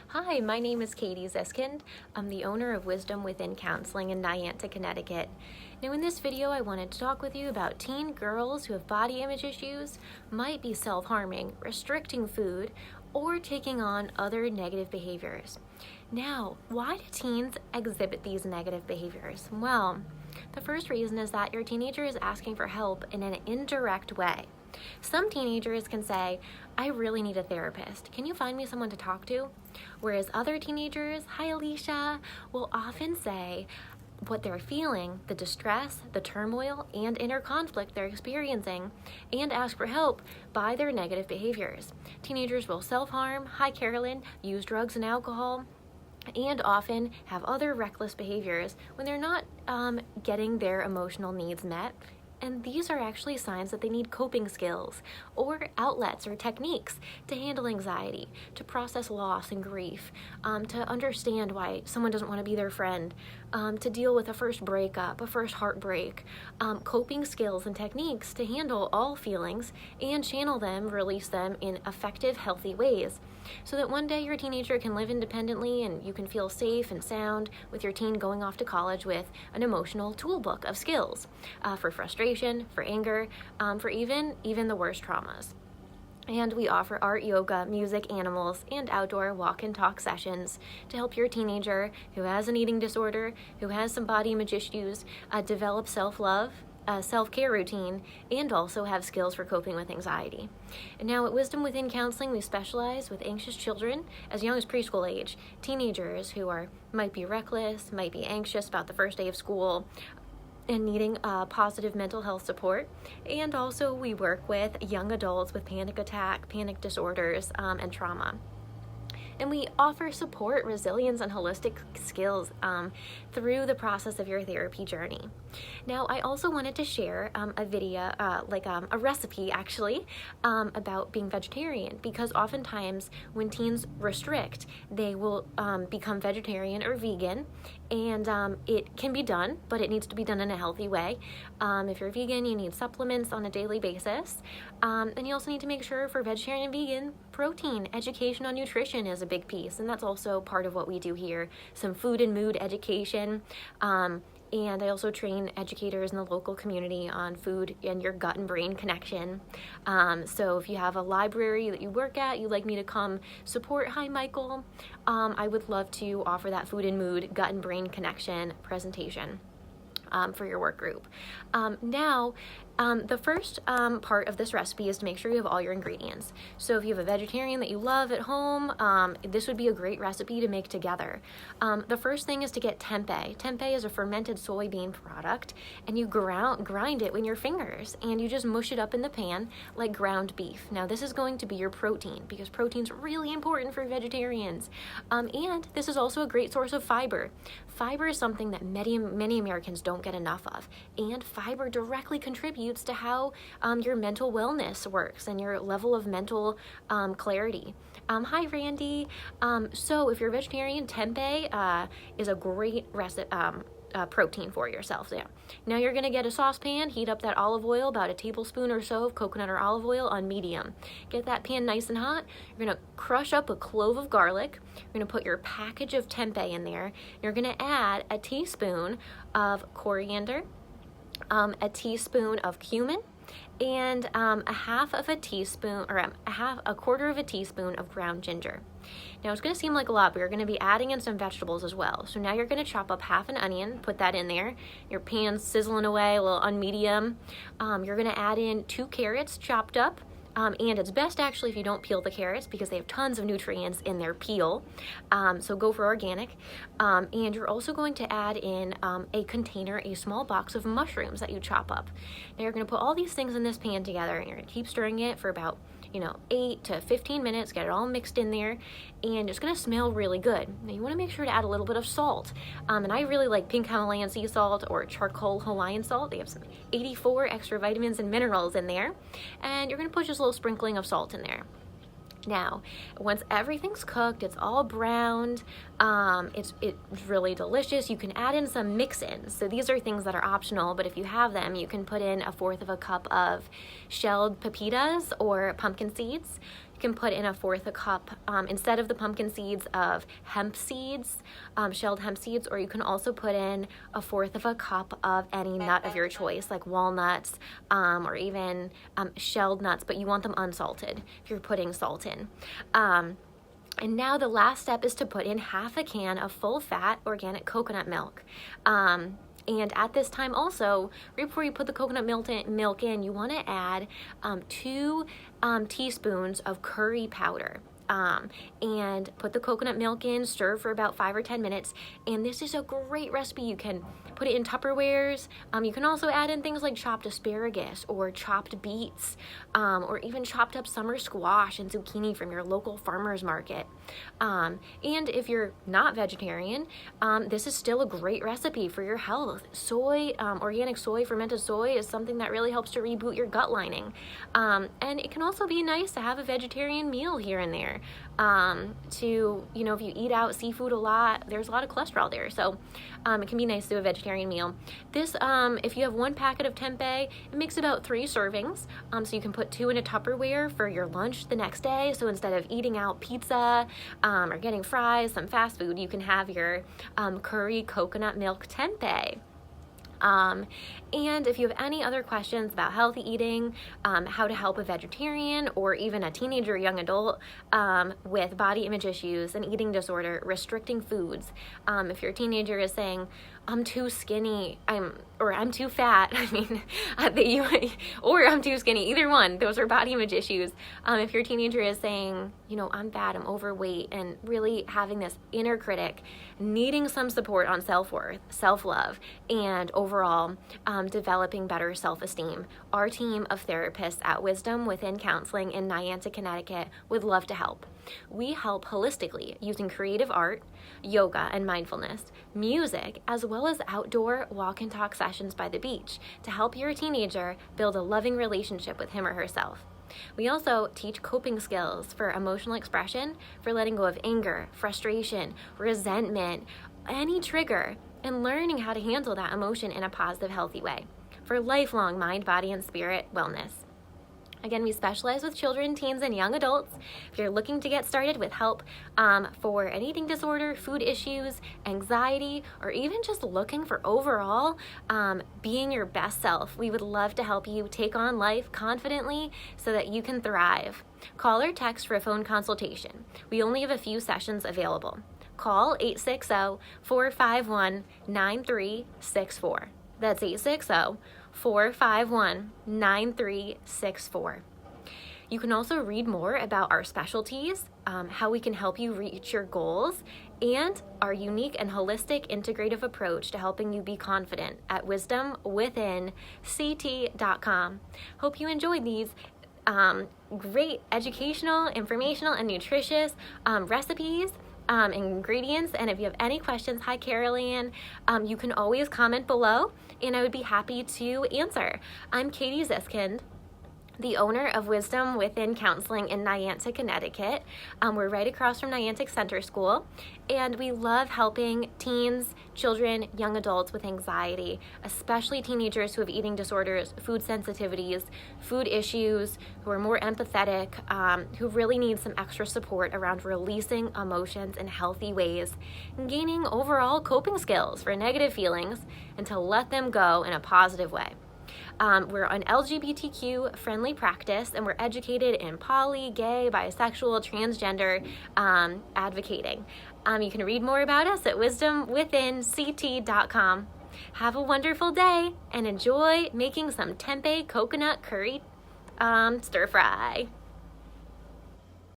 Hi, my name is Katie Ziskind. I'm the owner of Wisdom Within Counseling in Niantic, Connecticut. Now in this video, I wanted to talk with you about teen girls who have body image issues, might be self-harming, restricting food, or taking on other negative behaviors. Now, why do teens exhibit these negative behaviors? Well, the first reason is that your teenager is asking for help in an indirect way. Some teenagers can say, I really need a therapist. Can you find me someone to talk to? Whereas other teenagers, hi Alicia, will often say what they're feeling, the distress, the turmoil, and inner conflict they're experiencing, and ask for help by their negative behaviors. Teenagers will self-harm, hi Carolyn, use drugs and alcohol, and often have other reckless behaviors when they're not getting their emotional needs met. And these are actually signs that they need coping skills or outlets or techniques to handle anxiety, to process loss and grief, to understand why someone doesn't want to be their friend, to deal with a first breakup, a first heartbreak, coping skills and techniques to handle all feelings and channel them, release them in effective, healthy ways, so that one day your teenager can live independently and you can feel safe and sound with your teen going off to college with an emotional toolbook of skills for frustration, for anger, for even the worst traumas. And we offer art, yoga, music, animals, and outdoor walk and talk sessions to help your teenager who has an eating disorder, who has some body image issues, develop self-love, a self-care routine, and also have skills for coping with anxiety. And now at Wisdom Within Counseling, we specialize with anxious children as young as preschool age, teenagers who might be reckless, might be anxious about the first day of school, and needing positive mental health support. And also we work with young adults with panic disorders, and trauma. And we offer support, resilience, and holistic skills through the process of your therapy journey. Now, I also wanted to share a video, a recipe actually, about being vegetarian, because oftentimes when teens restrict, they will become vegetarian or vegan, and it can be done, but it needs to be done in a healthy way. If you're vegan, you need supplements on a daily basis, and you also need to make sure for vegetarian and vegan, protein, education on nutrition is a big piece, and that's also part of what we do here, some food and mood education, and I also train educators in the local community on food and your gut and brain connection. So if you have a library that you work at, you'd like me to come support, hi Michael, I would love to offer that food and mood, gut and brain connection presentation for your work group. Now, the first part of this recipe is to make sure you have all your ingredients. So if you have a vegetarian that you love at home, this would be a great recipe to make together. The first thing is to get tempeh. Tempeh is a fermented soybean product, and you grind it with your fingers, and you just mush it up in the pan like ground beef. Now this is going to be your protein, because protein's really important for vegetarians. And this is also a great source of fiber. Fiber is something that many Americans don't get enough of, and fiber directly contributes to how your mental wellness works and your level of mental clarity. Hi Randy. So if you're a vegetarian, tempeh is a great protein for yourself. Now you're going to get a saucepan, heat up that olive oil, about a tablespoon or so of coconut or olive oil on medium. Get that pan nice and hot. You're going to crush up a clove of garlic. You're going to put your package of tempeh in there. You're going to add a teaspoon of coriander, a teaspoon of cumin, and a quarter of a teaspoon of ground ginger. Now it's going to seem like a lot, but you're going to be adding in some vegetables as well. So now you're going to chop up half an onion, put that in there. Your pan's sizzling away a little on medium. You're going to add in 2 carrots chopped up. And it's best actually if you don't peel the carrots, because they have tons of nutrients in their peel. So go for organic. And you're also going to add in a small box of mushrooms that you chop up. Now you're going to put all these things in this pan together, and you're going to keep stirring it for about 8 to 15 minutes, get it all mixed in there, and it's going to smell really good. Now you want to make sure to add a little bit of salt, and I really like pink Himalayan sea salt or charcoal Hawaiian salt. They have some 84 extra vitamins and minerals in there, and you're going to put just a little sprinkling of salt in there. Now, once everything's cooked, it's all browned, it's really delicious. You can add in some mix-ins. So these are things that are optional, but if you have them, you can put in 1/4 cup of shelled pepitas or pumpkin seeds. You can put in 1/4 a cup, instead of the pumpkin seeds, of hemp seeds, shelled hemp seeds, or you can also put in 1/4 of a cup of any nut of your choice, like walnuts, or even shelled nuts, but you want them unsalted if you're putting salt in. And now the last step is to put in 1/2 can of full-fat organic coconut milk. And at this time also, right before you put the coconut milk in, you want to add 2 teaspoons of curry powder. And put the coconut milk in, stir for about 5 or 10 minutes. And this is a great recipe. You can put it in Tupperwares. You can also add in things like chopped asparagus or chopped beets, or even chopped up summer squash and zucchini from your local farmer's market. And if you're not vegetarian, this is still a great recipe for your health. Soy, organic soy, fermented soy is something that really helps to reboot your gut lining. And it can also be nice to have a vegetarian meal here and there. If you eat out seafood a lot, there's a lot of cholesterol there. So it can be nice to do a vegetarian meal. This, if you have 1 packet of tempeh, it makes about 3 servings. So you can put 2 in a Tupperware for your lunch the next day. So instead of eating out pizza or getting fries, some fast food, you can have your curry coconut milk tempeh. And if you have any other questions about healthy eating, how to help a vegetarian or even a teenager or young adult with body image issues, an eating disorder, restricting foods, if your teenager is saying, I'm too skinny, I'm too fat, or I'm too skinny, either one, those are body image issues. If your teenager is saying, I'm fat, I'm overweight, and really having this inner critic, needing some support on self-worth, self-love, and overall developing better self-esteem, our team of therapists at Wisdom Within Counseling in Niantic, Connecticut would love to help. We help holistically using creative art, yoga and mindfulness, music, as well as outdoor walk and talk sessions by the beach to help your teenager build a loving relationship with him or herself. We also teach coping skills for emotional expression, for letting go of anger, frustration, resentment, any trigger, and learning how to handle that emotion in a positive, healthy way for lifelong mind, body, and spirit wellness. Again, we specialize with children, teens, and young adults. If you're looking to get started with help for an eating disorder, food issues, anxiety, or even just looking for overall being your best self, we would love to help you take on life confidently so that you can thrive. Call or text for a phone consultation. We only have a few sessions available. Call 860-451-9364. That's 860-451-9364. You can also read more about our specialties, how we can help you reach your goals, and our unique and holistic integrative approach to helping you be confident at wisdomwithinct.com. Hope you enjoyed these great educational, informational, and nutritious recipes. Ingredients. And if you have any questions, hi Carol-Ann, you can always comment below and I would be happy to answer. I'm Katie Ziskind, the owner of Wisdom Within Counseling in Niantic, Connecticut. We're right across from Niantic Center School, and we love helping teens, children, young adults with anxiety, especially teenagers who have eating disorders, food sensitivities, food issues, who are more empathetic, who really need some extra support around releasing emotions in healthy ways, and gaining overall coping skills for negative feelings and to let them go in a positive way. We're an LGBTQ friendly practice, and we're educated in poly, gay, bisexual, transgender advocating. You can read more about us at wisdomwithinct.com. Have a wonderful day and enjoy making some tempeh coconut curry stir fry.